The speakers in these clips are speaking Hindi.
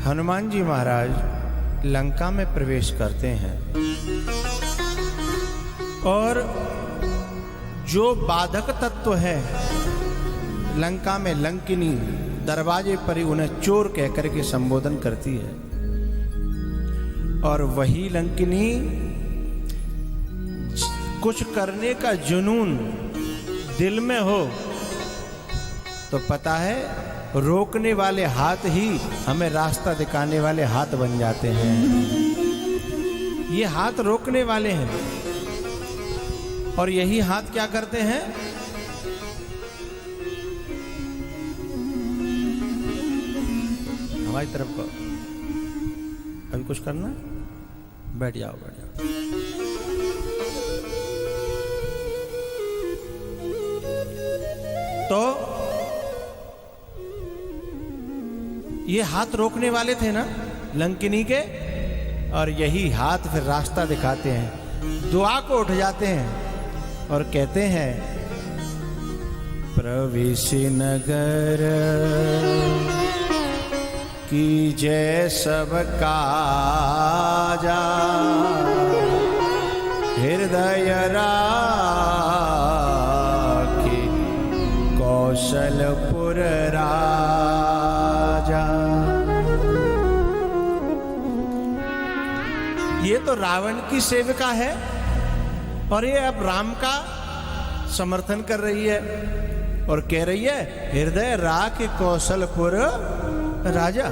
हनुमान जी महाराज लंका में प्रवेश करते हैं और जो बाधक तत्व है लंका में, लंकिनी दरवाजे पर ही उन्हें चोर कहकर के संबोधन करती है। और वही लंकिनी कुछ करने का जुनून दिल में हो तो पता है रोकने वाले हाथ ही हमें रास्ता दिखाने वाले हाथ बन जाते हैं। ये हाथ रोकने वाले हैं और यही हाथ क्या करते हैं, हमारी तरफ को अभी कुछ करना, बैठ जाओ बैठ जाओ। तो ये हाथ रोकने वाले थे ना लंकिनी के, और यही हाथ फिर रास्ता दिखाते हैं। दुआ को उठ जाते हैं और कहते हैं प्रवेशी नगर की जय सब काजा, हृदय राखी कौशलपुर राजा। ये तो रावण की सेविका है और ये अब राम का समर्थन कर रही है और कह रही है हृदय राख कौशलपुर राजा।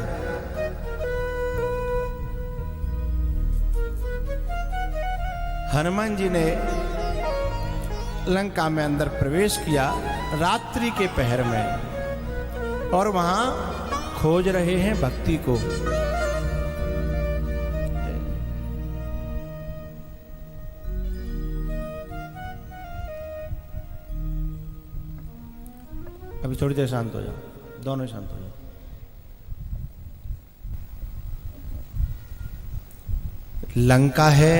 हनुमान जी ने लंका में अंदर प्रवेश किया रात्रि के पहर में और वहां खोज रहे हैं भक्ति को। अभी थोड़ी देर शांत हो जाओ, दोनों शांत हो जाओ। लंका है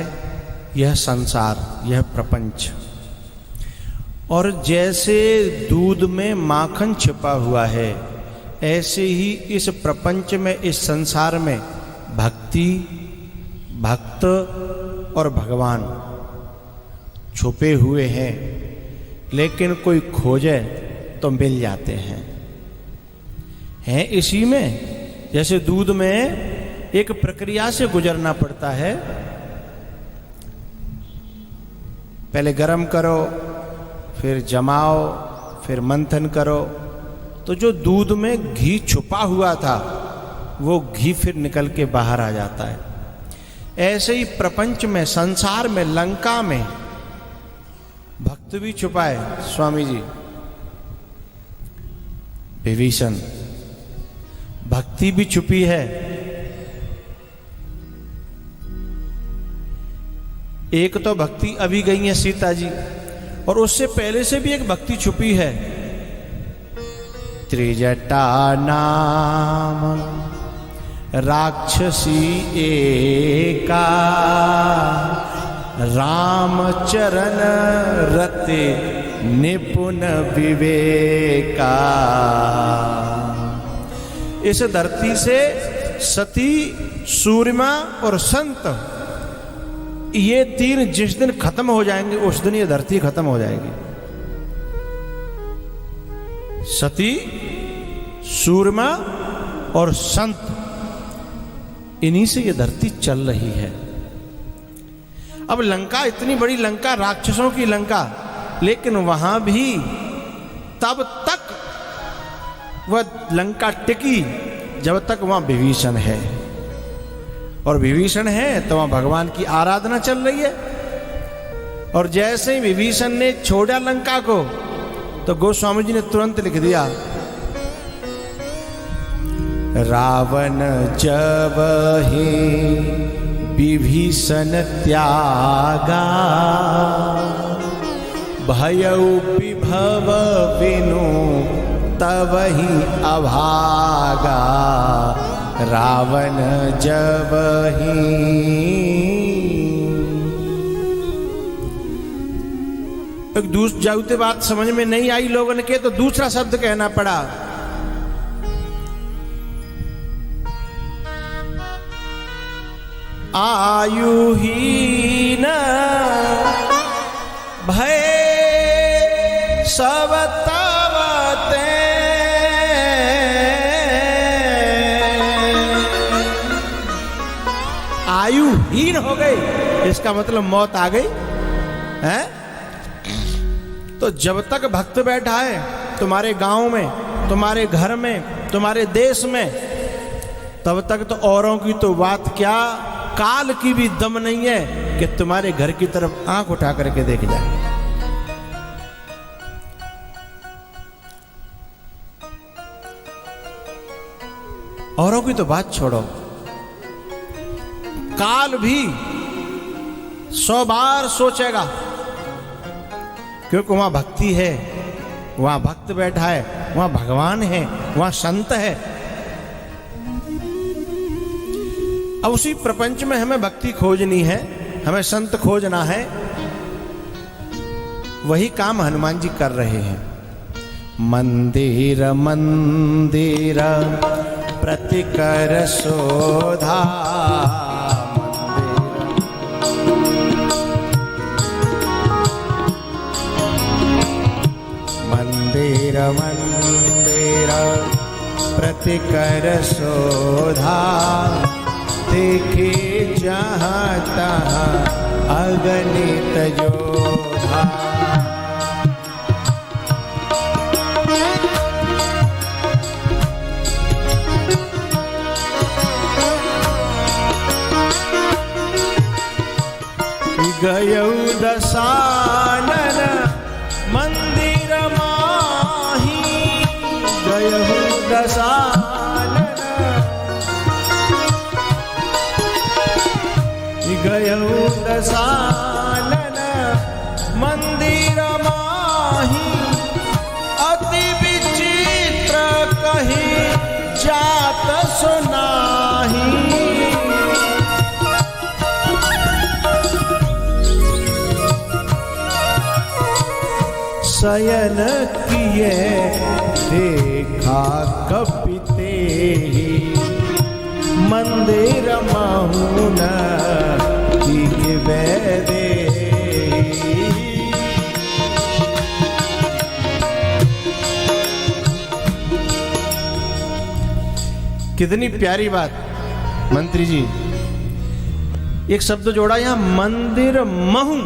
यह संसार, यह प्रपंच, और जैसे दूध में माखन छिपा हुआ है ऐसे ही इस प्रपंच में, इस संसार में भक्ति, भक्त और भगवान छुपे हुए हैं, लेकिन कोई खोजे तो मिल जाते हैं इसी में। जैसे दूध में एक प्रक्रिया से गुजरना पड़ता है, पहले गरम करो, फिर जमाओ, फिर मंथन करो, तो जो दूध में घी छुपा हुआ था वो घी फिर निकल के बाहर आ जाता है। ऐसे ही प्रपंच में, संसार में, लंका में भक्त भी छुपा है। स्वामी जी विभीषण, भक्ति भी छुपी है। एक तो भक्ति अभी गई है सीता जी, और उससे पहले से भी एक भक्ति छुपी है। त्रिजटा नाम राक्षसी एका, रामचरण रते निपुण विवेका। इस धरती से सती, सूर्यमा और संत, ये तीन जिस दिन खत्म हो जाएंगे उस दिन ये धरती खत्म हो जाएगी। सती, सूरमा और संत, इन्हीं से ये धरती चल रही है। अब लंका, इतनी बड़ी लंका, राक्षसों की लंका, लेकिन वहां भी तब तक वह लंका टिकी जब तक वहां विभीषण है, और विभीषण है तो वहां भगवान की आराधना चल रही है। और जैसे ही विभीषण ने छोड़ा लंका को तो गोस्वामी जी ने तुरंत लिख दिया, रावण जब ही विभीषण त्यागा, भयउ विभव विनु तब ही अभागा। रावण जब ही, एक दूसरी बात समझ में नहीं आई लोगों के, तो दूसरा शब्द कहना पड़ा। आयुहीन भय सब तवते। आयुहीन हो गई, इसका मतलब मौत आ गई है। तो जब तक भक्त बैठा है तुम्हारे गांव में, तुम्हारे घर में, तुम्हारे देश में, तब तक तो औरों की तो बात क्या, काल की भी दम नहीं है कि तुम्हारे घर की तरफ आंख उठा करके देख जाए। औरों की तो बात छोड़ो, काल भी 100 बार सोचेगा, क्योंकि वहां भक्ति है, वहां भक्त बैठा है, वहां भगवान है, वहां संत है। अब उसी प्रपंच में हमें भक्ति खोजनी है, हमें संत खोजना है। वही काम हनुमान जी कर रहे हैं। मंदिर मंदिर प्रतिकर शोधा, मंदिर मंदिर प्रतिकर शोधा, देखे जहाँ तहाँ अगणित जोधा। गयौ दशानन मंदिर माही, गयौ दशानन, गयौ दशानन मंदिर माही, अति विचित्र कही जात सुनाही। शयन किए देखा कपिते, मंदिर माहुन दे। कितनी प्यारी बात मंत्री जी, एक शब्द जोड़ा यहां, मंदिर महू।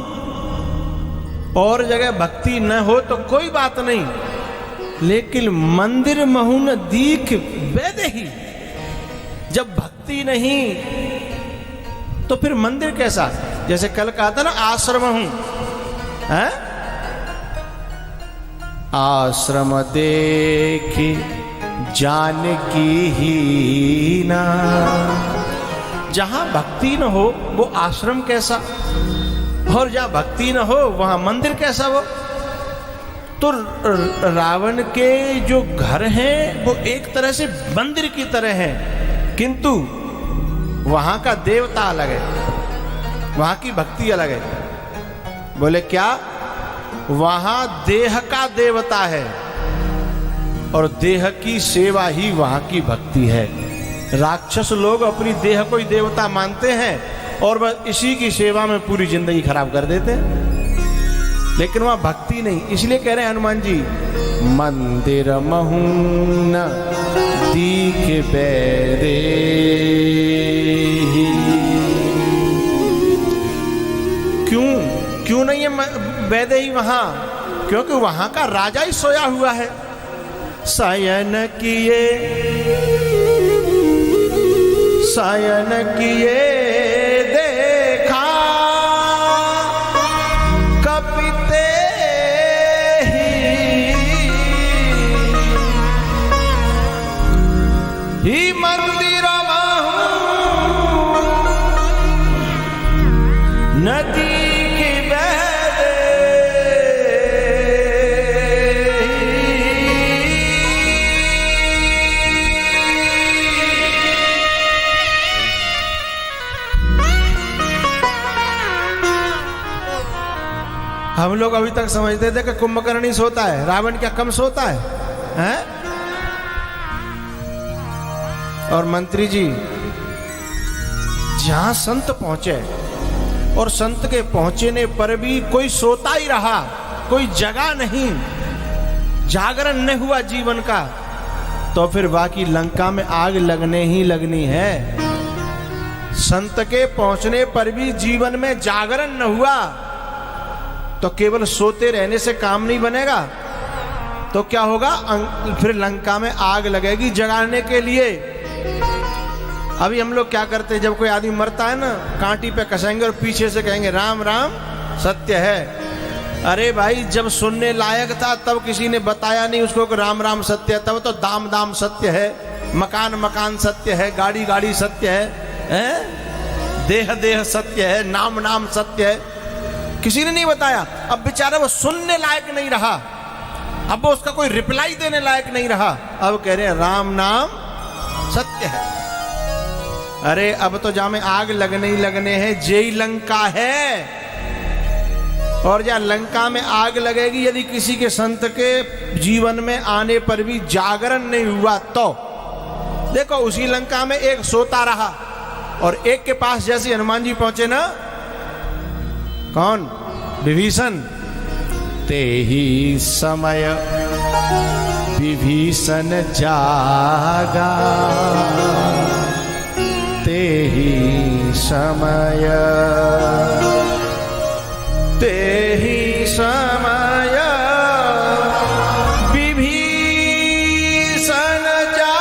और जगह भक्ति न हो तो कोई बात नहीं, लेकिन मंदिर महू न दीख वैदे ही। जब भक्ति नहीं तो फिर मंदिर कैसा? जैसे कल कहा था ना, आश्रम हूं, है? आश्रम देखी जानकी ही ना। जहां भक्ति न हो वो आश्रम कैसा, और जहां भक्ति न हो वहां मंदिर कैसा वो? तो रावण के जो घर हैं वो एक तरह से मंदिर की तरह हैं, किंतु वहां का देवता अलग है, वहां की भक्ति अलग है। बोले क्या? वहां देह का देवता है और देह की सेवा ही वहां की भक्ति है। राक्षस लोग अपनी देह को ही देवता मानते हैं और बस इसी की सेवा में पूरी जिंदगी खराब कर देते हैं, लेकिन वहां भक्ति नहीं। इसलिए कह रहे हैं हनुमान जी, मंदिर महू न दीख बैरे। क्यों नहीं है वैदे ही वहां? क्योंकि वहां का राजा ही सोया हुआ है। शयन किए देखा कपिते ही मंदिर नदी हम लोग अभी तक समझते थे कि कुंभकर्ण सोता है, रावण क्या कम सोता है, हैं? और मंत्री जी जहां संत पहुंचे और संत के पहुंचने पर भी कोई सोता ही रहा, कोई जगा नहीं, जागरण नहीं हुआ जीवन का, तो फिर बाकी लंका में आग लगने ही लगनी है। संत के पहुंचने पर भी जीवन में जागरण न हुआ तो केवल सोते रहने से काम नहीं बनेगा, तो क्या होगा, फिर लंका में आग लगेगी जगाने के लिए। अभी हम लोग क्या करते हैं, जब कोई आदमी मरता है ना, कांटी पे कसेंगे और पीछे से कहेंगे राम राम सत्य है। अरे भाई, जब सुनने लायक था तब किसी ने बताया नहीं उसको कि राम राम सत्य है, तब तो दाम दाम सत्य है, मकान मकान सत्य है, गाड़ी गाड़ी सत्य है, देह देह सत्य है, नाम नाम सत्य है, किसी ने नहीं बताया। अब बेचारा वो सुनने लायक नहीं रहा, अब वो उसका कोई रिप्लाई देने लायक नहीं रहा, अब कह रहे हैं राम नाम सत्य है। अरे अब तो जहां में आग लगने ही लगने हैं, जेई लंका है, और जहां लंका में आग लगेगी यदि किसी के संत के जीवन में आने पर भी जागरण नहीं हुआ तो देखो, उसी लंका में एक सोता रहा और एक के पास जैसे हनुमान जी पहुंचे ना, कौन, विभीषण, ते ही समय विभीषण जागा, ते ही समय, ते ही समय विभीषण जागा।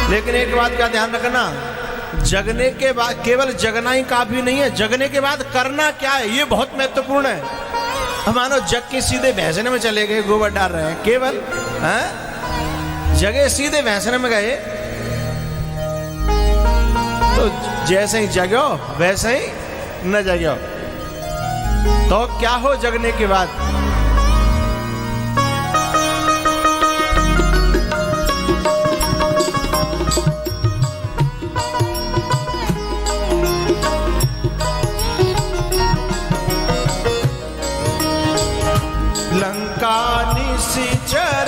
लेकिन एक बात का ध्यान रखना, जगने के बाद केवल जगना ही काफी नहीं है, जगने के बाद करना क्या है ये बहुत महत्वपूर्ण है। हम मानो जग के सीधे भैंसने में चले गए, गोबर डाल रहे हैं, केवल जगह सीधे भैंसने में गए तो जैसे ही जगो वैसे ही न जगो, तो क्या हो जगने के बाद। लंका निशिचर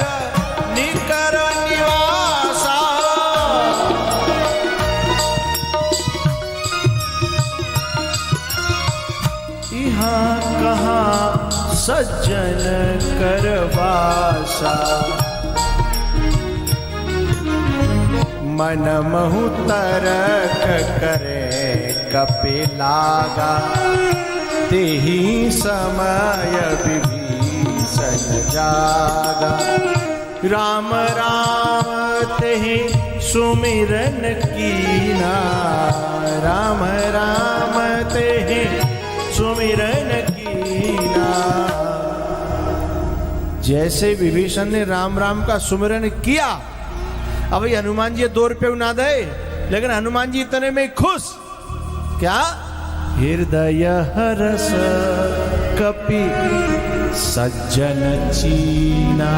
निकर निवासा, यहाँ कहाँ सज्जन करवासा, मन महु तरक करे कपिलागा, तेहि समय विभीषण जागा। राम राम तेहि सुमिरन कीना, राम राम तेहि सुमिरन कीना। जैसे विभीषण ने राम राम का सुमिरन किया, अब हनुमान जी 2 रुपये ना दे, लेकिन हनुमान जी इतने में खुश, क्या, हृदय हरस कपि सज्जन चीना।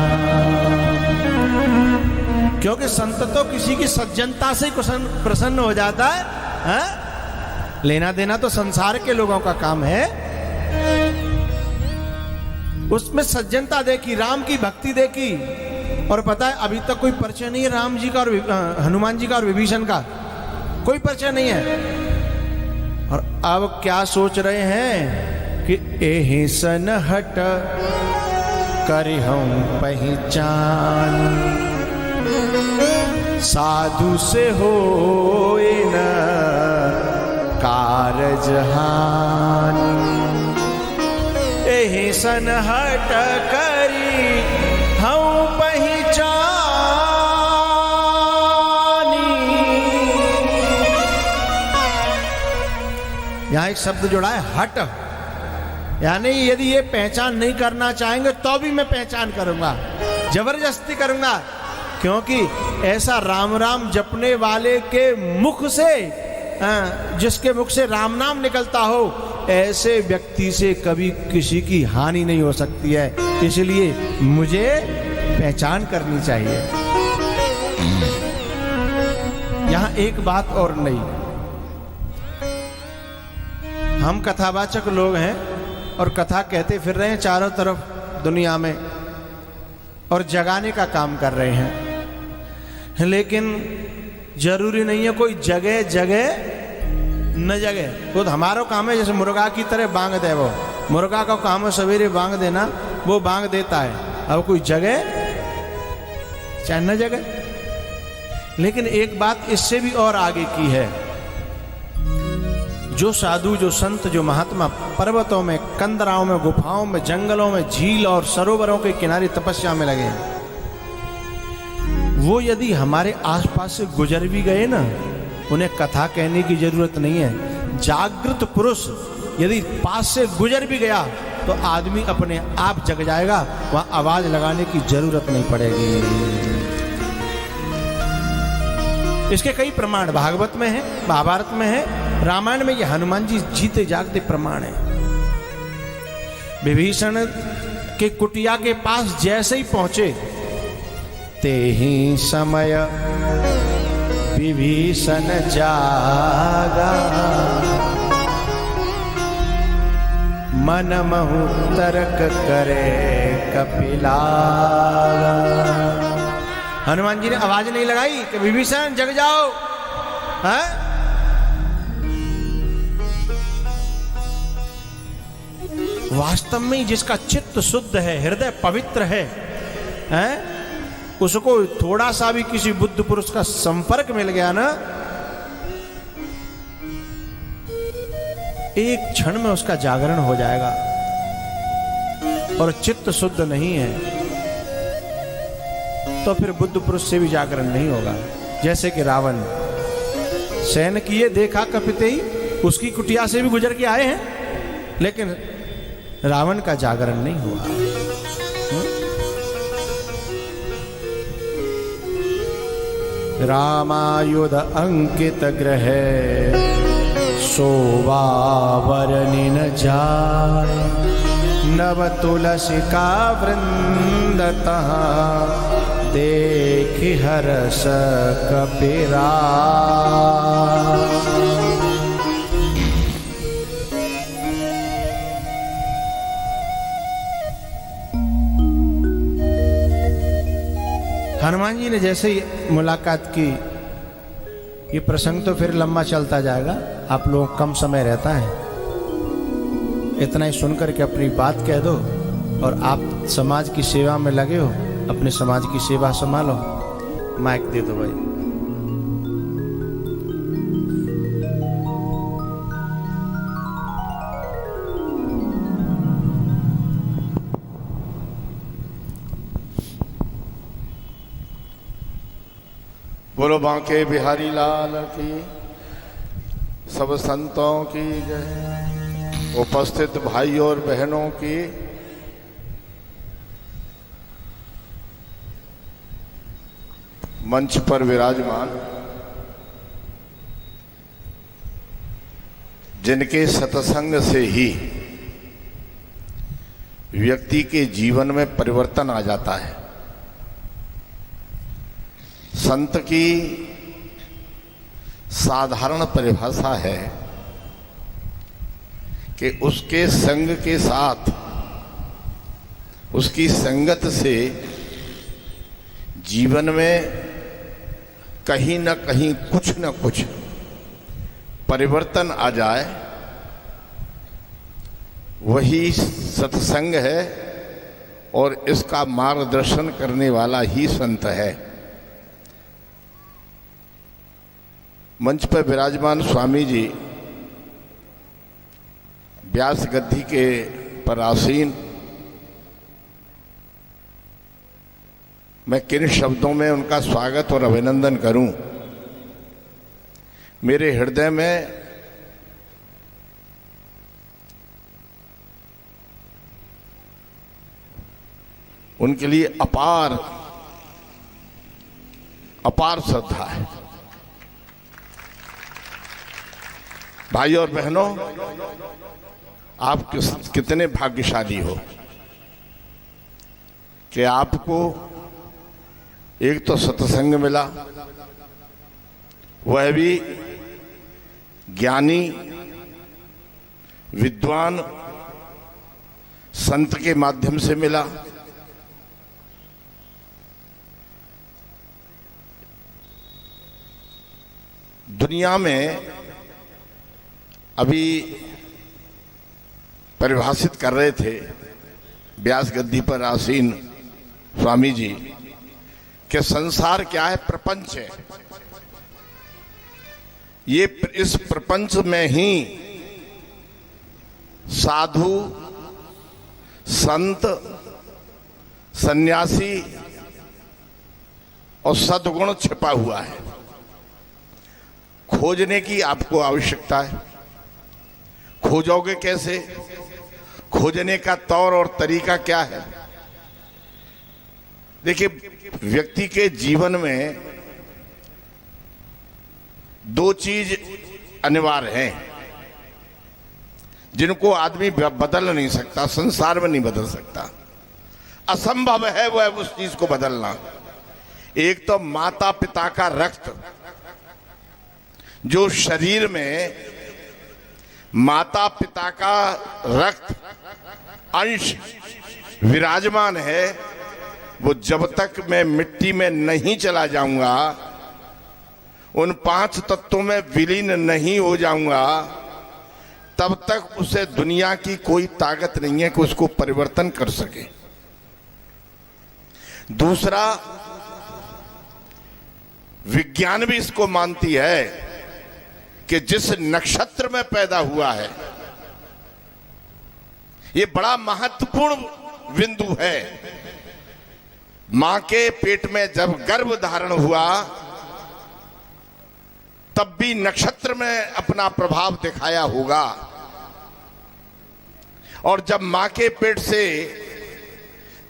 क्योंकि संत तो किसी की सज्जनता से प्रसन्न हो जाता है? लेना देना तो संसार के लोगों का काम है, उसमें सज्जनता देखी, राम की भक्ति देखी। और पता है अभी तक कोई परिचय नहीं है राम जी का और हनुमान जी का और विभीषण का, कोई परिचय नहीं है। और अब क्या सोच रहे हैं कि एहि सन हट करि हम पहचान, साधु से होए न कारज हानि। एहि सन हट करि हम पहचानी। यहां एक शब्द जोड़ा है हट, यानी यदि ये पहचान नहीं करना चाहेंगे तो भी मैं पहचान करूंगा, जबरदस्ती करूंगा। क्योंकि ऐसा राम राम जपने वाले के मुख से, जिसके मुख से राम नाम निकलता हो, ऐसे व्यक्ति से कभी किसी की हानि नहीं हो सकती है। इसलिए मुझे पहचान करनी चाहिए। यहां एक बात और नहीं, हम कथावाचक लोग हैं और कथा कहते फिर रहे हैं चारों तरफ दुनिया में और जगाने का काम कर रहे हैं। लेकिन जरूरी नहीं है कोई जगह जगह न जगह। तो हमारा काम है जैसे मुर्गा की तरह बांग दे, वो मुर्गा का काम है सवेरे बांग देना, वो बांग देता है। अब कोई जगह चाहे न जगह। लेकिन एक बात इससे भी और आगे की है, जो साधु, जो संत, जो महात्मा पर्वतों में, कंदराओं में, गुफाओं में, जंगलों में, झील और सरोवरों के किनारे तपस्या में लगे हैं, वो यदि हमारे आसपास से गुजर भी गए ना, उन्हें कथा कहने की जरूरत नहीं है। जागृत पुरुष यदि पास से गुजर भी गया तो आदमी अपने आप जग जाएगा, वहां आवाज लगाने की जरूरत नहीं पड़ेगी। इसके कई प्रमाण भागवत में है, महाभारत में है, रामायण में ये हनुमान जी जीते जागते प्रमाण है। विभीषण के कुटिया के पास जैसे ही पहुंचे, ते ही समय विभीषण जागा, मन महु तर्क करे कपिला। हनुमान जी ने आवाज नहीं लगाई कि विभीषण जग जाओ, है? वास्तव में जिसका चित्त शुद्ध है, हृदय पवित्र है, उसको थोड़ा सा भी किसी बुद्ध पुरुष का संपर्क मिल गया ना, एक क्षण में उसका जागरण हो जाएगा। और चित्त शुद्ध नहीं है तो फिर बुद्ध पुरुष से भी जागरण नहीं होगा। जैसे कि रावण शयन किए, देखा कपिते ही, उसकी कुटिया से भी गुजर के आए हैं, लेकिन रावण का जागरण नहीं हुआ। रामायुध अंकित ग्रह शोभावरनि न जाय, नव तुलसी का वृंद तहाँ देखि हरस कपिरा। हनुमान जी ने जैसे ही मुलाकात की, ये प्रसंग तो फिर लंबा चलता जाएगा, आप लोगों को कम समय रहता है, इतना ही सुनकर के अपनी बात कह दो। और आप समाज की सेवा में लगे हो, अपने समाज की सेवा संभालो। माइक दे दो भाई। बोलो बांके बिहारी लाल की, सब संतों की जय। उपस्थित भाई और बहनों की मंच पर विराजमान, जिनके सत्संग से ही व्यक्ति के जीवन में परिवर्तन आ जाता है। संत की साधारण परिभाषा है कि उसके संग के साथ, उसकी संगत से जीवन में कहीं न कहीं कुछ न कुछ परिवर्तन आ जाए, वही सत्संग है और इसका मार्गदर्शन करने वाला ही संत है। मंच पर विराजमान स्वामी जी व्यास गद्दी के पर आसीन, मैं किन शब्दों में उनका स्वागत और अभिनंदन करूं। मेरे हृदय में उनके लिए अपार अपार श्रद्धा है। भाई और बहनों, आप कितने भाग्यशाली हो कि आपको एक तो सत्संग मिला, वह भी ज्ञानी विद्वान संत के माध्यम से मिला। दुनिया में अभी परिभाषित कर रहे थे व्यास गद्दी पर आसीन स्वामी जी कि संसार क्या है, प्रपंच है। ये इस प्रपंच में ही साधु, संत, सन्यासी और सद्गुण छिपा हुआ है। खोजने की आपको आवश्यकता है। खोजोगे कैसे? खोजने का तौर और तरीका क्या है? देखिए, व्यक्ति के जीवन में दो चीज अनिवार्य हैं जिनको आदमी बदल नहीं सकता, संसार में नहीं बदल सकता। असंभव है वह उस चीज को बदलना। एक तो माता पिता का रक्त, जो शरीर में माता पिता का रक्त अंश विराजमान है, वो जब तक मैं मिट्टी में नहीं चला जाऊंगा, उन 5 तत्वों में विलीन नहीं हो जाऊंगा, तब तक उसे दुनिया की कोई ताकत नहीं है कि उसको परिवर्तन कर सके। दूसरा, विज्ञान भी इसको मानती है कि जिस नक्षत्र में पैदा हुआ है, ये बड़ा महत्वपूर्ण बिंदु है। मां के पेट में जब गर्भ धारण हुआ, तब भी नक्षत्र में अपना प्रभाव दिखाया होगा, और जब मां के पेट से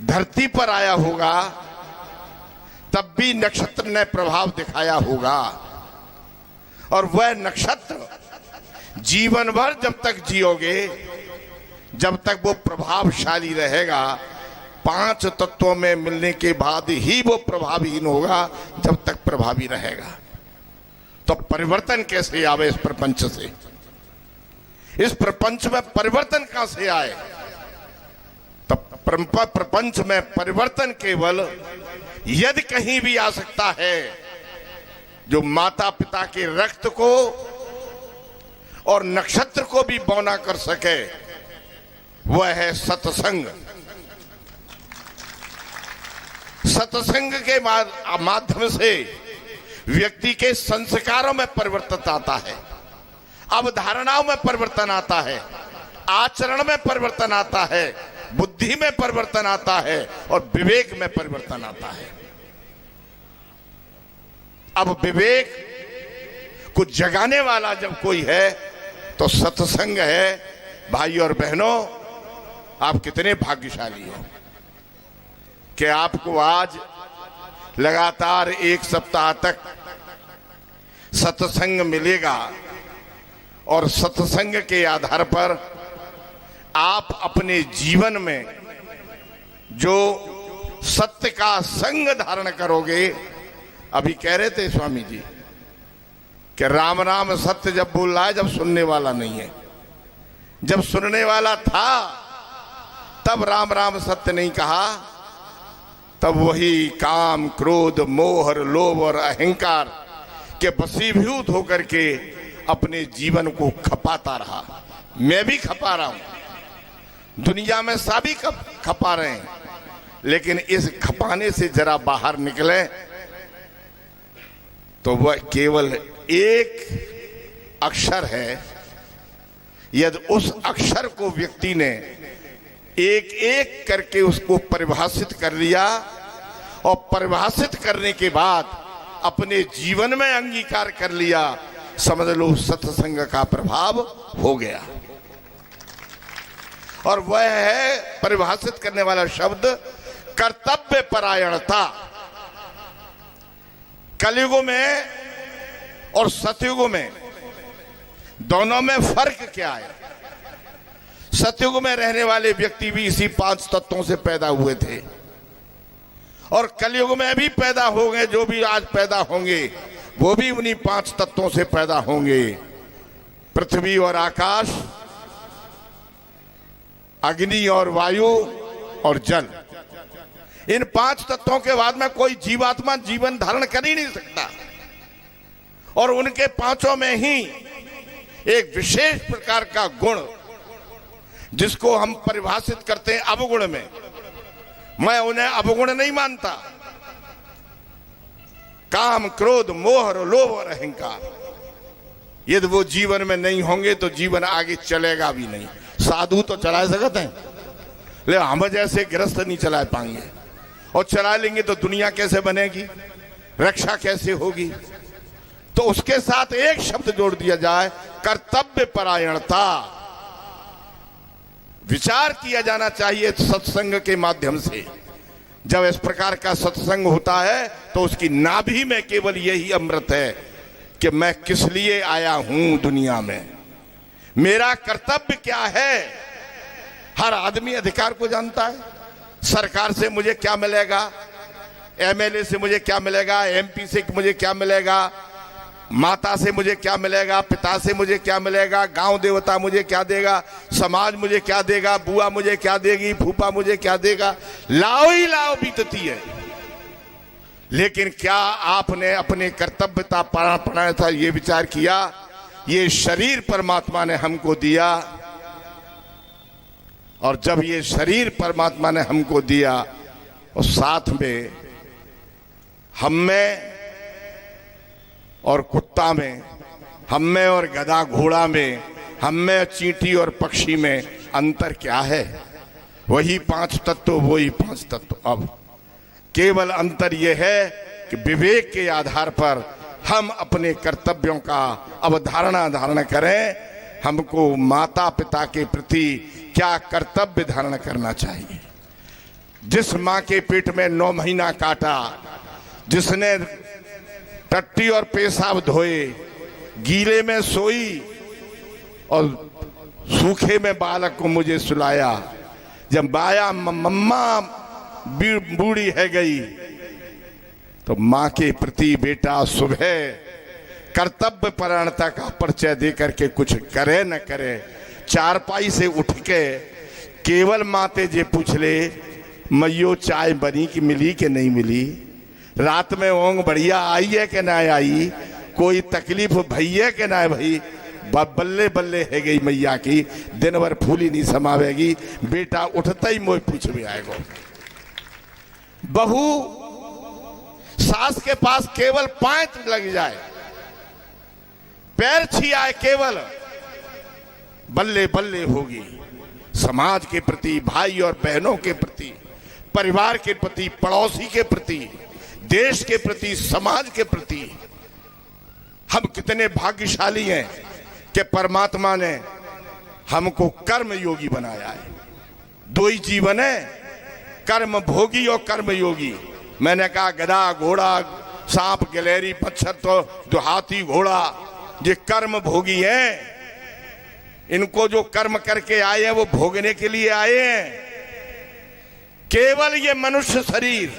धरती पर आया होगा, तब भी नक्षत्र ने प्रभाव दिखाया होगा। और वह नक्षत्र जीवन भर जब तक जियोगे, जब तक वो प्रभावशाली रहेगा। 5 तत्वों में मिलने के बाद ही वो प्रभावहीन होगा, जब तक प्रभावी रहेगा। तो परिवर्तन कैसे आवे इस प्रपंच से? इस प्रपंच में परिवर्तन कहां से आए? तो प्रपंच में परिवर्तन केवल यदि कहीं भी आ सकता है, जो माता पिता के रक्त को और नक्षत्र को भी बौना कर सके, वह है सत्संग। सत्संग के माध्यम से व्यक्ति के संस्कारों में परिवर्तन आता है, अवधारणाओं में परिवर्तन आता है, आचरण में परिवर्तन आता है, बुद्धि में परिवर्तन आता है और विवेक में परिवर्तन आता है। अब विवेक को जगाने वाला जब कोई है तो सत्संग है। भाई और बहनों, आप कितने भाग्यशाली हो कि आपको आज लगातार 1 सप्ताह तक सत्संग मिलेगा, और सत्संग के आधार पर आप अपने जीवन में जो सत्य का संग धारण करोगे। अभी कह रहे थे स्वामी जी कि राम राम सत्य जब बोल रहा है, जब सुनने वाला नहीं है। जब सुनने वाला था तब राम राम सत्य नहीं कहा, तब वही काम, क्रोध, मोह, लोभ और अहंकार के वशीभूत होकर के अपने जीवन को खपाता रहा। मैं भी खपा रहा हूं, दुनिया में सभी खपा रहे हैं, लेकिन इस खपाने से जरा बाहर निकले तो वह केवल एक अक्षर है। यदि उस अक्षर को व्यक्ति ने एक एक करके उसको परिभाषित कर लिया, और परिभाषित करने के बाद अपने जीवन में अंगीकार कर लिया, समझ लो सत्संग का प्रभाव हो गया। और वह है परिभाषित करने वाला शब्द कर्तव्य परायणता। कलयुग में और सतयुग में दोनों में फर्क क्या है? सतयुग में रहने वाले व्यक्ति भी इसी 5 तत्वों से पैदा हुए थे, और कलयुग में भी पैदा होंगे। जो भी आज पैदा होंगे वो भी उन्हीं 5 तत्वों से पैदा होंगे। पृथ्वी और आकाश, अग्नि और वायु और जल। इन 5 तत्वों के बाद में कोई जीवात्मा जीवन धारण कर ही नहीं सकता। और उनके पांचों में ही एक विशेष प्रकार का गुण, जिसको हम परिभाषित करते हैं अवगुण में, मैं उन्हें अवगुण नहीं मानता। काम, क्रोध, मोह, लोभ और अहंकार, यदि वो जीवन में नहीं होंगे तो जीवन आगे चलेगा भी नहीं। साधु तो चला सकते हैं, लेकिन हम जैसे गृहस्थ नहीं चला पाएंगे, और चला लेंगे तो दुनिया कैसे बनेगी, रक्षा कैसे होगी। तो उसके साथ एक शब्द जोड़ दिया जाए, कर्तव्य परायणता। विचार किया जाना चाहिए सत्संग के माध्यम से। जब इस प्रकार का सत्संग होता है तो उसकी नाभि में केवल यही अमृत है कि मैं किस लिए आया हूं दुनिया में, मेरा कर्तव्य क्या है। हर आदमी अधिकार को जानता है। सरकार से मुझे क्या मिलेगा, एमएलए से मुझे क्या मिलेगा, एमपी से मुझे क्या मिलेगा, माता से मुझे क्या मिलेगा, पिता से मुझे क्या मिलेगा, गांव देवता मुझे क्या देगा, समाज मुझे क्या देगा, बुआ मुझे क्या देगी, फूफा मुझे क्या देगा, लाओ ही लाओ बीतती है। लेकिन क्या आपने अपने कर्तव्यता पढ़ा था, ये विचार किया, ये शरीर परमात्मा ने हमको दिया, और जब ये शरीर परमात्मा ने हमको दिया और साथ में हम में और कुत्ता में, हम में और गधा घोड़ा में, हम में चींटी और पक्षी में अंतर क्या है? वही पांच तत्व, वही पांच तत्व। अब केवल अंतर यह है कि विवेक के आधार पर हम अपने कर्तव्यों का अवधारणा धारण करें। हमको माता पिता के प्रति क्या कर्तव्य धारण करना चाहिए। जिस माँ के पेट में 9 महीना काटा, जिसने टट्टी और पेशाब धोए, गीले में सोई और सूखे में बालक को मुझे सुलाया, जब माया मम्मा बूढ़ी है गई, तो माँ के प्रति बेटा सुबह कर्तव्य परायणता का परिचय दे करके कुछ करे न करे, चारपाई से उठ के केवल माते जे पूछ ले, मैयो चाय बनी कि मिली कि नहीं मिली, रात में ऊँग बढ़िया आई है कि ना आई, कोई तकलीफ भई है कि ना भई, बल्ले बल्ले है गई मैया की, दिन भर फूली नहीं समावेगी, बेटा उठता ही मोह पूछ भी आएगा। बहू सास के पास केवल पैंत लग जाए, पैर छियाए, केवल बल्ले बल्ले होगी। समाज के प्रति, भाई और बहनों के प्रति, परिवार के प्रति, पड़ोसी के प्रति, देश के प्रति, समाज के प्रति हम कितने भाग्यशाली हैं कि परमात्मा ने हमको कर्म योगी बनाया है। 2 ही जीवन है, कर्म भोगी और कर्म योगी। मैंने कहा गधा, घोड़ा, सांप, गिलहरी, मच्छर तो हाथी, घोड़ा, ये कर्म भोगी हैं। इनको जो कर्म करके आए हैं वो भोगने के लिए आए हैं। केवल ये मनुष्य शरीर,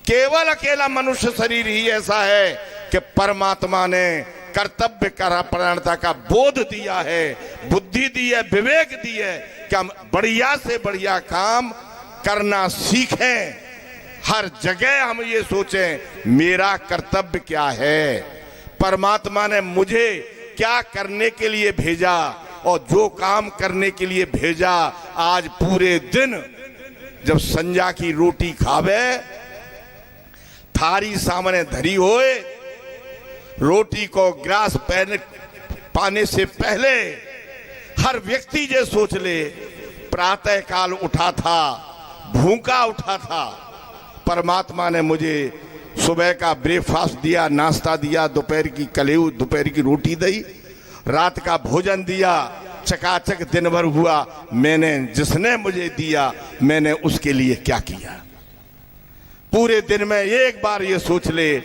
केवल अकेला मनुष्य शरीर ही ऐसा है कि परमात्मा ने कर्तव्य परायणता का बोध दिया है, बुद्धि दी है, विवेक दी है कि हम बढ़िया से बढ़िया काम करना सीखें। हर जगह हम ये सोचें मेरा कर्तव्य क्या है, परमात्मा ने मुझे क्या करने के लिए भेजा, और जो काम करने के लिए भेजा, आज पूरे दिन जब संजा की रोटी खावे, थारी सामने धरी होए, रोटी को ग्रास पाने से पहले हर व्यक्ति ये सोच ले, प्रातः काल उठा था, भूखा उठा था, परमात्मा ने मुझे सुबह का ब्रेकफास्ट दिया, नाश्ता दिया, दोपहर की कलेऊ, दोपहर की रोटी दी, रात का भोजन दिया, चकाचक दिन भर हुआ। मैंने जिसने मुझे दिया, मैंने उसके लिए क्या किया। पूरे दिन में एक बार ये सोच ले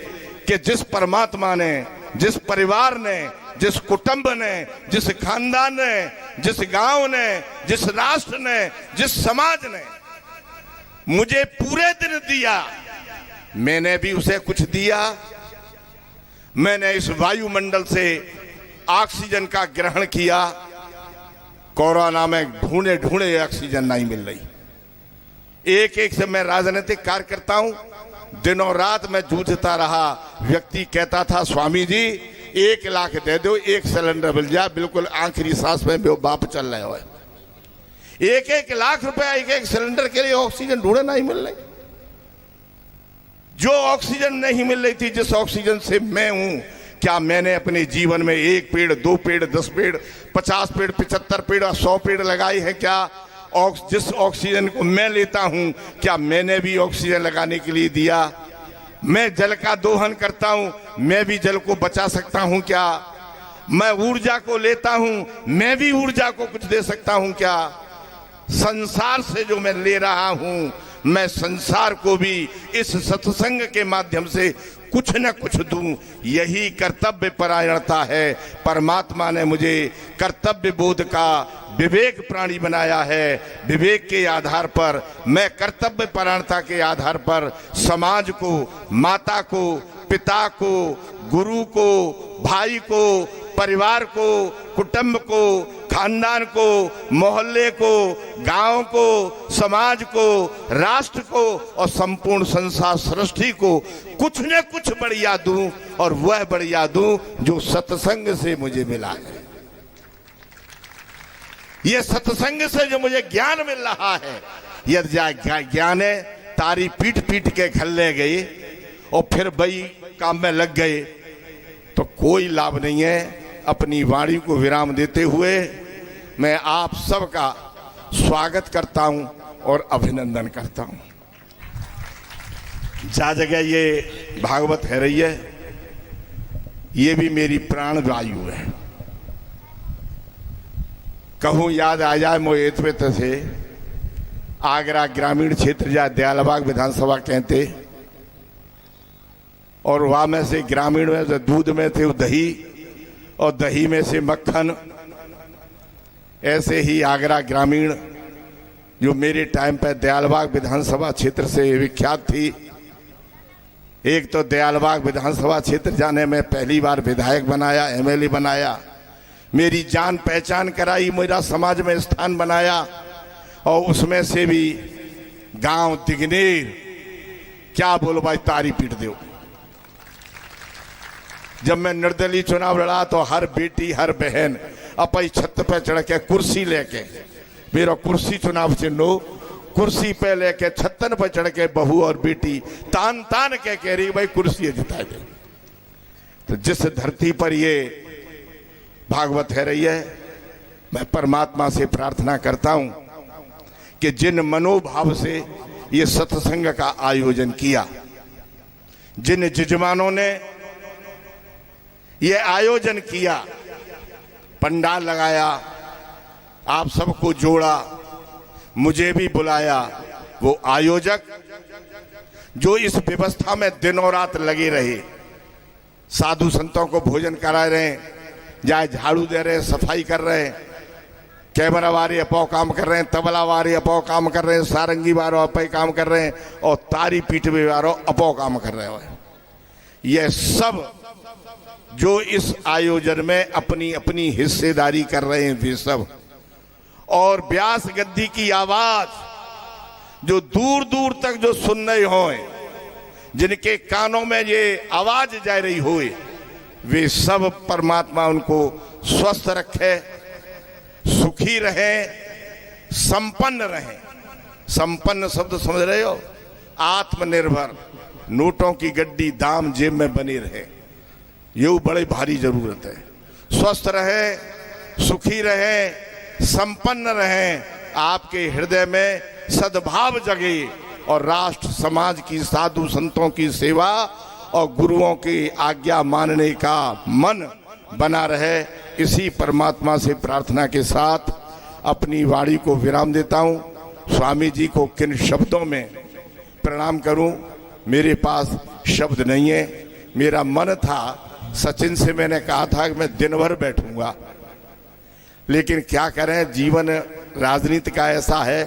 कि जिस परमात्मा ने, जिस परिवार ने, जिस कुटुंब ने, जिस खानदान ने, जिस गांव ने, जिस राष्ट्र ने, जिस समाज ने मुझे पूरे दिन दिया, मैंने भी उसे कुछ दिया। मैंने इस वायुमंडल से ऑक्सीजन का ग्रहण किया। कोरोना में ढूंढे ढूंढे ऑक्सीजन नहीं मिल रही। एक एक से मैं राजनीतिक कार्य करता हूं, दिनों रात मैं जूझता रहा। व्यक्ति कहता था स्वामी जी 1 लाख दे दो, 1 सिलेंडर मिल जाए, बिल्कुल आखिरी सांस में वो बाप चल रहे हो। 1 लाख रुपया 1 सिलेंडर के लिए ऑक्सीजन ढूंढे नहीं मिल रही। जो ऑक्सीजन नहीं मिल रही थी, जिस ऑक्सीजन से मैं हूं, क्या मैंने अपने जीवन में 1 पेड़, 2 पेड़, 10 पेड़, 50 पेड़, 75 पेड़ और 100 पेड़ लगाए हैं? क्या जिस ऑक्सीजन को मैं लेता हूं, क्या मैंने भी ऑक्सीजन लगाने के लिए दिया? मैं जल का दोहन करता हूं, मैं भी जल को बचा सकता हूं क्या? मैं ऊर्जा को लेता हूं, मैं भी ऊर्जा को कुछ दे सकता हूं क्या? संसार से जो मैं ले रहा हूं, मैं संसार को भी इस सत्संग के माध्यम से कुछ न कुछ दूं। यही कर्तव्य परायणता है। परमात्मा ने मुझे कर्तव्य बोध का विवेक प्राणी बनाया है। विवेक के आधार पर, मैं कर्तव्य परायणता के आधार पर समाज को, माता को, पिता को, गुरु को, भाई को, परिवार को, कुटुंब को, खानदान को, मोहल्ले को, गांव को, समाज को, राष्ट्र को और संपूर्ण संसार सृष्टि को कुछ न कुछ बढ़िया दूं, और वह बढ़िया दूं जो सत्संग से मुझे मिला है। ये सत्संग से जो मुझे ज्ञान मिल रहा है, यदि ज्ञान है तारी पीट पीट के खल्ले गए और फिर वही काम में लग गए तो कोई लाभ नहीं है। अपनी वाणी को विराम देते हुए मैं आप सबका स्वागत करता हूं और अभिनंदन करता हूं। जा जगह ये भागवत है रही है, ये भी मेरी प्राण वायु है। कहूं याद आ जाए मोहित से आगरा ग्रामीण क्षेत्र जा दयालबाग विधानसभा कहते, और वहां में से ग्रामीण में से दूध में थे दही और दही में से मक्खन। ऐसे ही आगरा ग्रामीण जो मेरे टाइम पर दयालबाग विधानसभा क्षेत्र से विख्यात थी। एक तो दयालबाग विधानसभा क्षेत्र जाने में पहली बार विधायक बनाया, एमएलए बनाया, मेरी जान पहचान कराई, मेरा समाज में स्थान बनाया। और उसमें से भी गांव दिगनेर, क्या बोलो भाई, तारी पीट दो। जब मैं निर्दलीय चुनाव लड़ा तो हर बेटी, हर बहन अपनी छत पे चढ़ के कुर्सी लेके, मेरा कुर्सी चुनाव चिन्ह, कुर्सी पे लेके छतन पे चढ़ के बहू और बेटी तान तान के कह रही भाई कुर्सी जिता दे। तो जिस धरती पर ये भागवत है रही है, मैं परमात्मा से प्रार्थना करता हूं कि जिन मनोभाव से ये सत्संग का आयोजन किया, जिन जजमानों ने ये आयोजन किया, पंडाल लगाया, आप सबको जोड़ा, मुझे भी बुलाया, वो आयोजक जो इस व्यवस्था में दिनों रात लगे रहे, साधु संतों को भोजन करा रहे हैं, जाए झाड़ू दे रहे हैं, सफाई कर रहे हैं, कैमरा वाले अपो काम कर रहे हैं, तबला वाले अपो काम कर रहे हैं, सारंगी वालों अपो काम कर रहे हैं, और तारी पीटवे वालों अपो काम कर रहे हैं। यह सब जो इस आयोजन में अपनी अपनी हिस्सेदारी कर रहे हैं, वे सब, और व्यास गद्दी की आवाज जो दूर दूर तक जो सुन रहे हो, जिनके कानों में ये आवाज जा रही हो, वे सब परमात्मा उनको स्वस्थ रखे, सुखी रहे, संपन्न रहे। संपन्न शब्द समझ रहे हो? आत्मनिर्भर, नोटों की गड्डी दाम जेब में बनी रहे, ये बड़ी भारी जरूरत है। स्वस्थ रहे, सुखी रहे, संपन्न रहे, आपके हृदय में सद्भाव जगे और राष्ट्र समाज की, साधु संतों की सेवा और गुरुओं की आज्ञा मानने का मन बना रहे। इसी परमात्मा से प्रार्थना के साथ अपनी वाणी को विराम देता हूँ। स्वामी जी को किन शब्दों में प्रणाम करूं, मेरे पास शब्द नहीं है। मेरा मन था, सचिन से मैंने कहा था कि मैं दिन भर बैठूंगा, लेकिन क्या करें, जीवन राजनीति का ऐसा है,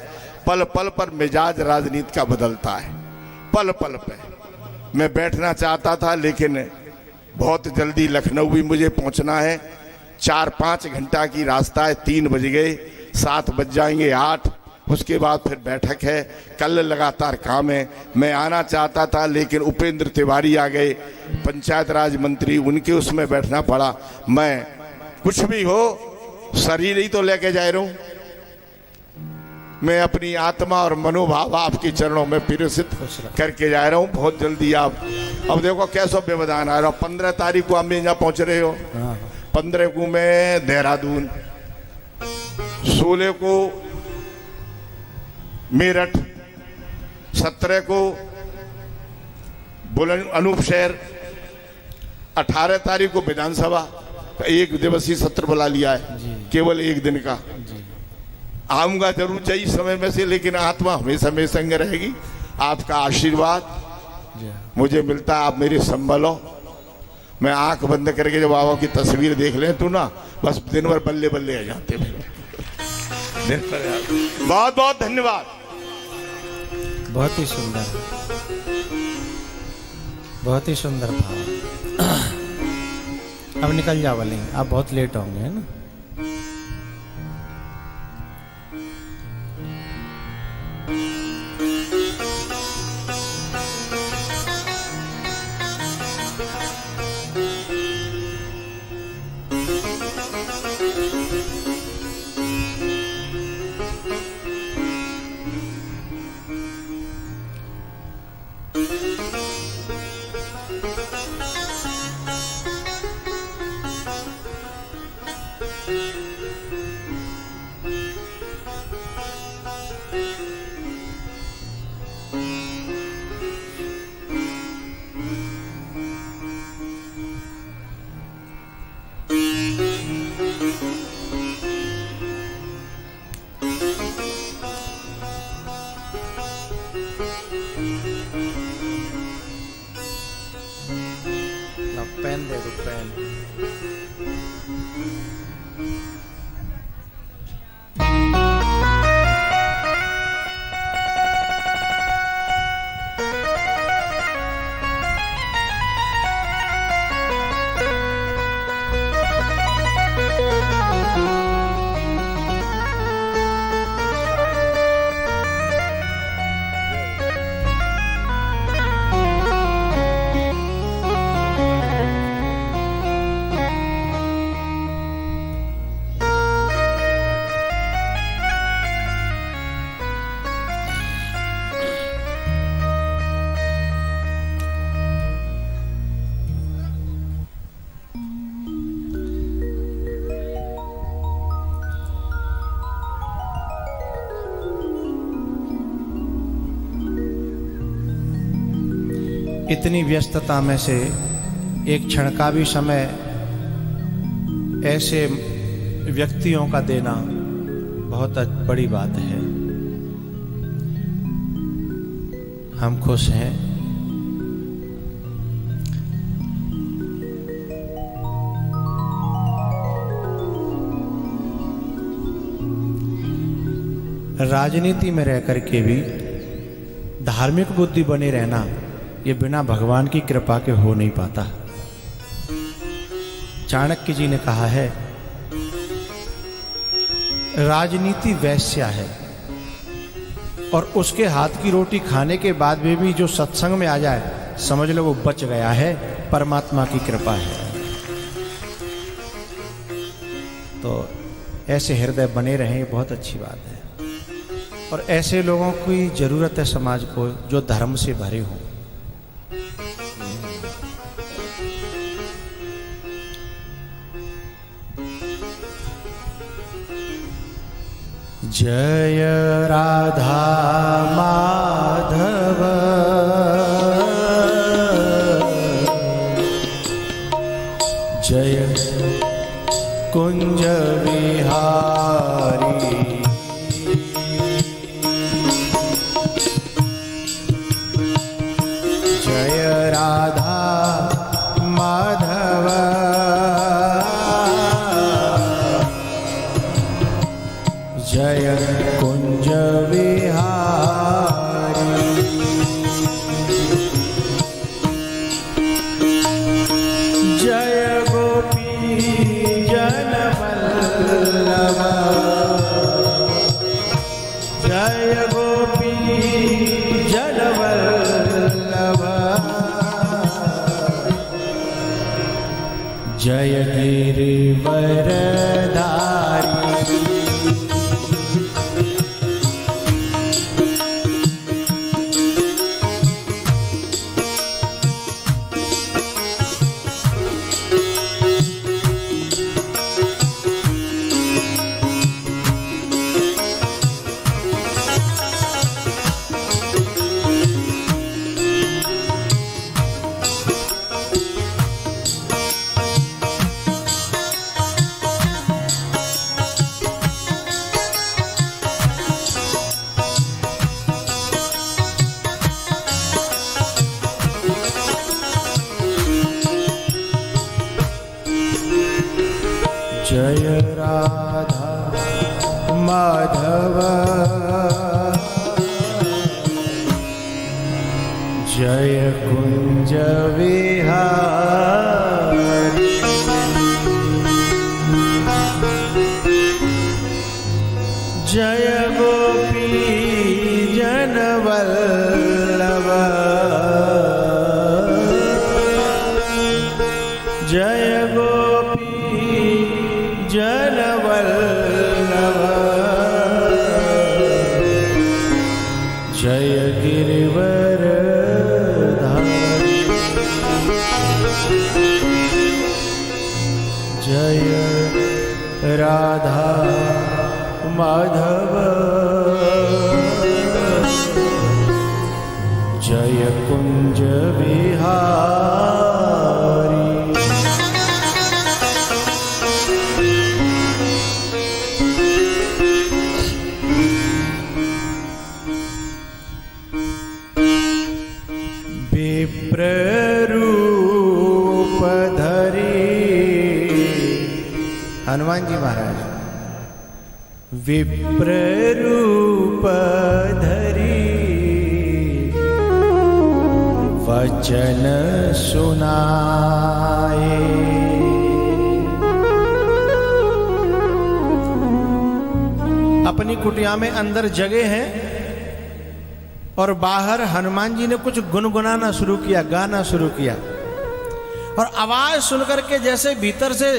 पल पल पर मिजाज राजनीति का बदलता है। पल पल पे मैं बैठना चाहता था, लेकिन बहुत जल्दी लखनऊ भी मुझे पहुंचना है। 4-5 घंटा की रास्ता है, 3 बज गए, 7 बज जाएंगे, 8 उसके बाद फिर बैठक है, कल लगातार काम है। मैं आना चाहता था लेकिन उपेंद्र तिवारी आ गए, पंचायत राज मंत्री, उनके उसमें बैठना पड़ा। मैं कुछ भी हो शरीर ही तो लेके जा रहा हूं, मैं अपनी आत्मा और मनोभाव आपके चरणों में पिरोसित करके जा रहा हूं। बहुत जल्दी आप अब देखो कैसा व्यवधान आ रहा हो। 15 तारीख को आप यहाँ पहुंच रहे हो, 15 को मैं देहरादून, 16 को मेरठ, 17 को बुलंद अनूपशहर, 18 तारीख को विधानसभा का 1 दिवसीय सत्र बुला लिया है, केवल 1 दिन का। आऊंगा जरूर चाहिए समय में से, लेकिन आत्मा हमेशा मेरे संग रहेगी। आपका आशीर्वाद मुझे मिलता है, आप मेरे संभल हो। मैं आंख बंद करके जब बाबा की तस्वीर देख लें तो ना बस दिन भर बल्ले बल्ले आ जाते हैं। बहुत बहुत धन्यवाद। बहुत ही सुंदर, बहुत ही सुंदर भाव। अब निकल जा वाले, आप बहुत लेट होंगे, है ना। पेन दे दो, पेन। इतनी व्यस्तता में से एक क्षण का भी समय ऐसे व्यक्तियों का देना बहुत बड़ी बात है। हम खुश हैं। राजनीति में रह करके भी धार्मिक बुद्धि बने रहना, ये बिना भगवान की कृपा के हो नहीं पाता। चाणक्य जी ने कहा है, राजनीति वैश्या है और उसके हाथ की रोटी खाने के बाद भी जो सत्संग में आ जाए समझ लो वो बच गया है, परमात्मा की कृपा है। तो ऐसे हृदय बने रहें, बहुत अच्छी बात है। और ऐसे लोगों की जरूरत है समाज को जो धर्म से भरे हों। जय राधा माधव जय कुंज विहारी जय राधा माधव जय कुंज विहारी जय गोपी जन वल्लभ जय जय गिरिवरधारी। जय राधा माधव जय कुंज विहारी। जय गोपी जन वल्लभ जय गोपी जन वल्लभ जय गिरिवरधारी। जय राधा माधव जय कुंज विहारी। विप्ररूप धरी हनुमान जी महाराज विप्ररूप धरी वचन सुनाए। अपनी कुटिया में अंदर जगह हैं और बाहर हनुमान जी ने कुछ गुनगुनाना शुरू किया, गाना शुरू किया। और आवाज सुनकर के जैसे भीतर से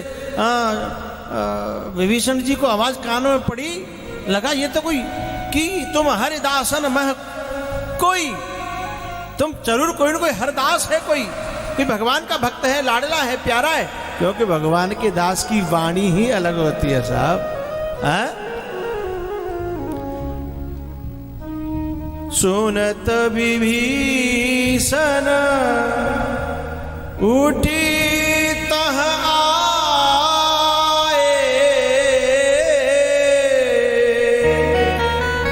विभीषण जी को आवाज कानों में पड़ी, लगा ये तो कोई कि तुम हरिदासन मह कोई, तुम जरूर कोई ना कोई हरदास है, कोई भगवान का भक्त है, लाडला है, प्यारा है। क्योंकि भगवान के दास की वाणी ही अलग होती है साहब। सुनत विभीषण उठी तह आए,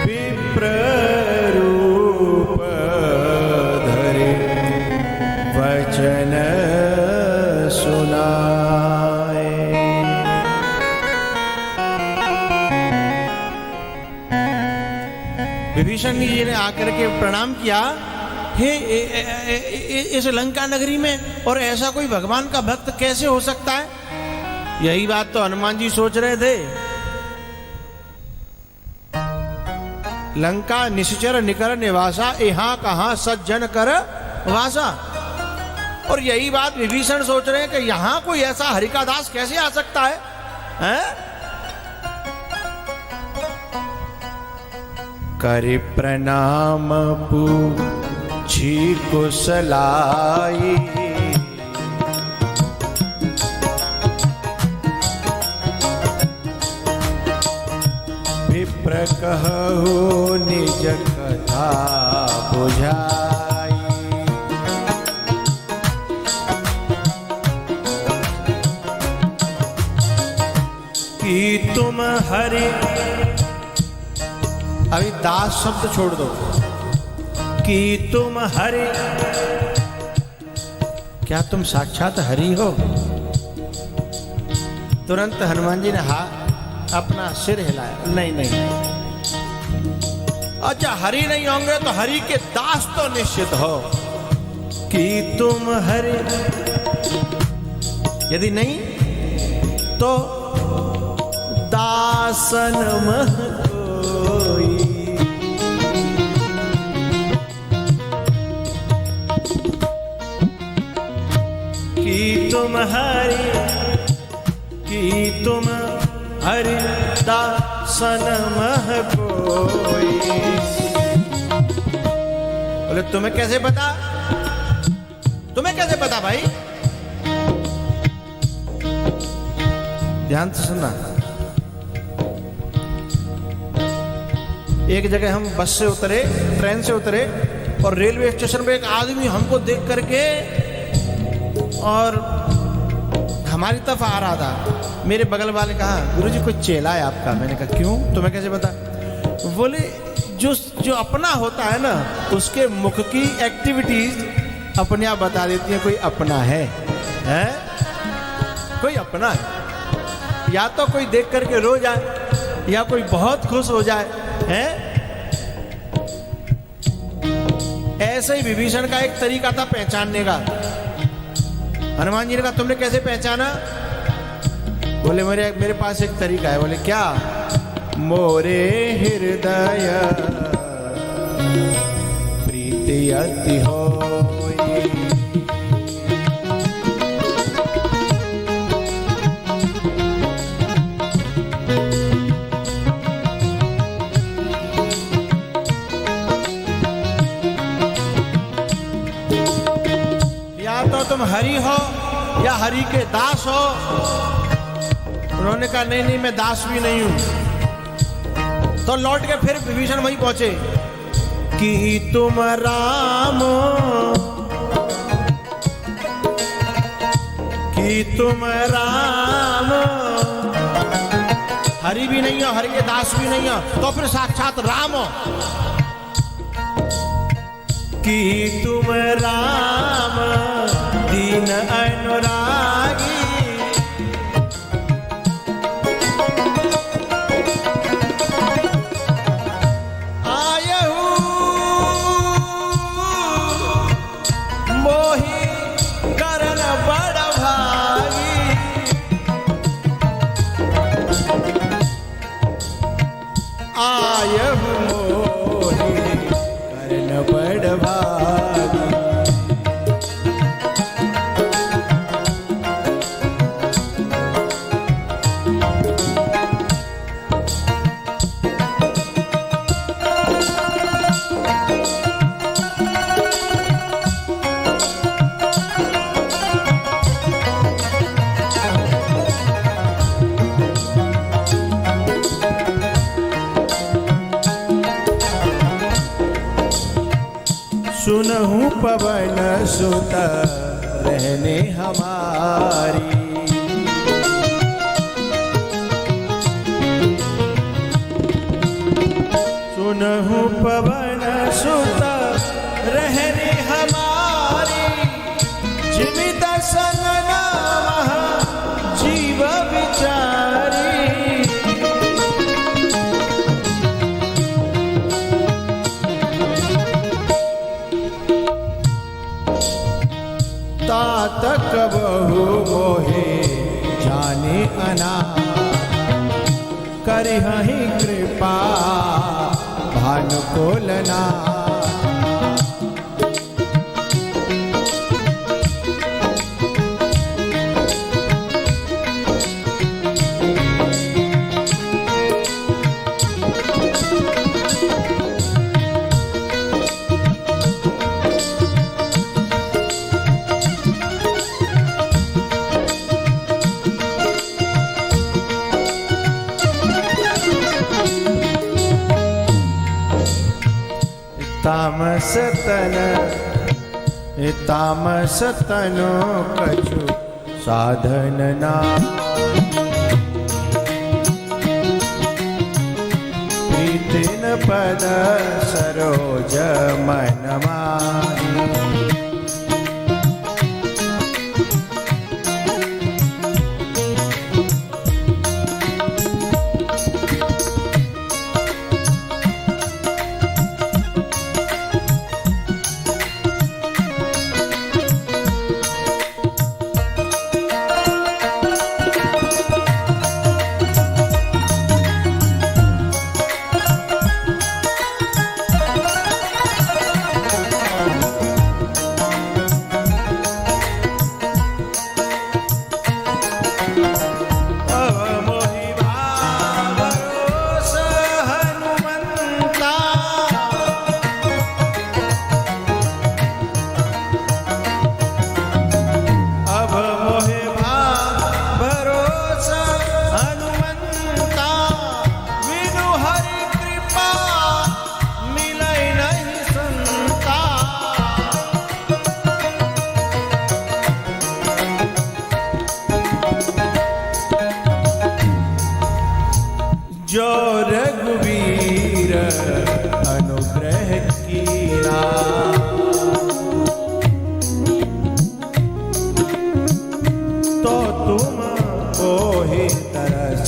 विप्ररूप धरे वचन सुनाए। विभीषण जी ने आकर के प्रणाम किया, हे इस लंका नगरी में और ऐसा कोई भगवान का भक्त कैसे हो सकता है? यही बात तो हनुमान जी सोच रहे थे। लंका निश्चर निकर निवासा, यहाँ कहाँ सज्जन कर वासा। और यही बात विभीषण सोच रहे हैं कि यहाँ कोई ऐसा हरि का दास कैसे आ सकता है, हैं? करि प्रणाम पूछी कुशलाई, विप्र कहु निज कथा बुझाई। कि तुम हरि, अभी दास शब्द छोड़ दो, कि तुम हरि, क्या तुम साक्षात हरि हो? तुरंत हनुमान जी ने अपना सिर हिलाया, नहीं नहीं, अच्छा हरि नहीं होंगे तो हरि के दास तो निश्चित हो। कि तुम हरि, यदि नहीं तो दासन मह कोई। कि तुम हरि कि तुम हरि दासन मह कोई। बोले तुम्हें कैसे पता, तुम्हें कैसे पता भाई? ध्यान से सुनना। एक जगह हम बस से उतरे, ट्रेन से उतरे, और रेलवे स्टेशन पे एक आदमी हमको देख करके और हमारी तरफ आ रहा था। मेरे बगल वाले कहा, गुरुजी कोई चेला है आपका? मैंने कहा क्यों, तुम्हें कैसे पता? बोले जो अपना होता है ना, उसके मुख की एक्टिविटीज अपने आप बता देती है कोई अपना है, कोई अपना है। या तो कोई देख करके रो जाए, या कोई बहुत खुश हो जाए, हैं? ऐसे ही विभीषण का एक तरीका था पहचानने का। हनुमान जी ने कहा तुमने कैसे पहचाना? बोले मेरे पास एक तरीका है। बोले क्या? मोरे हृदय प्रीति अति होई। तुम हरि हो या हरि के दास हो? उन्होंने कहा नहीं नहीं, मैं दास भी नहीं हूं। तो लौट के फिर विभीषण वहीं पहुंचे कि तुम राम, कि तुम राम, हरि भी नहीं हो, हरि के दास भी नहीं हो, तो फिर साक्षात राम हो। कि तुम राम दीन अनुरागी, आयहु मोहि करन बड़ भागी। आयहु मोहि करन बड़ भागी। सुनहु पवन सुत रहने हमारी। सुनहु पवन सुत रहने हमारी। जीवित संग नाम जीव विचारी। तात कबहु मोहे जाने अनाथ। करिहहि कृपा भानुकुलना। तामस तनो कछु साधन ना। प्रीतिन पद सरोज मन माही।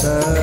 दर्शन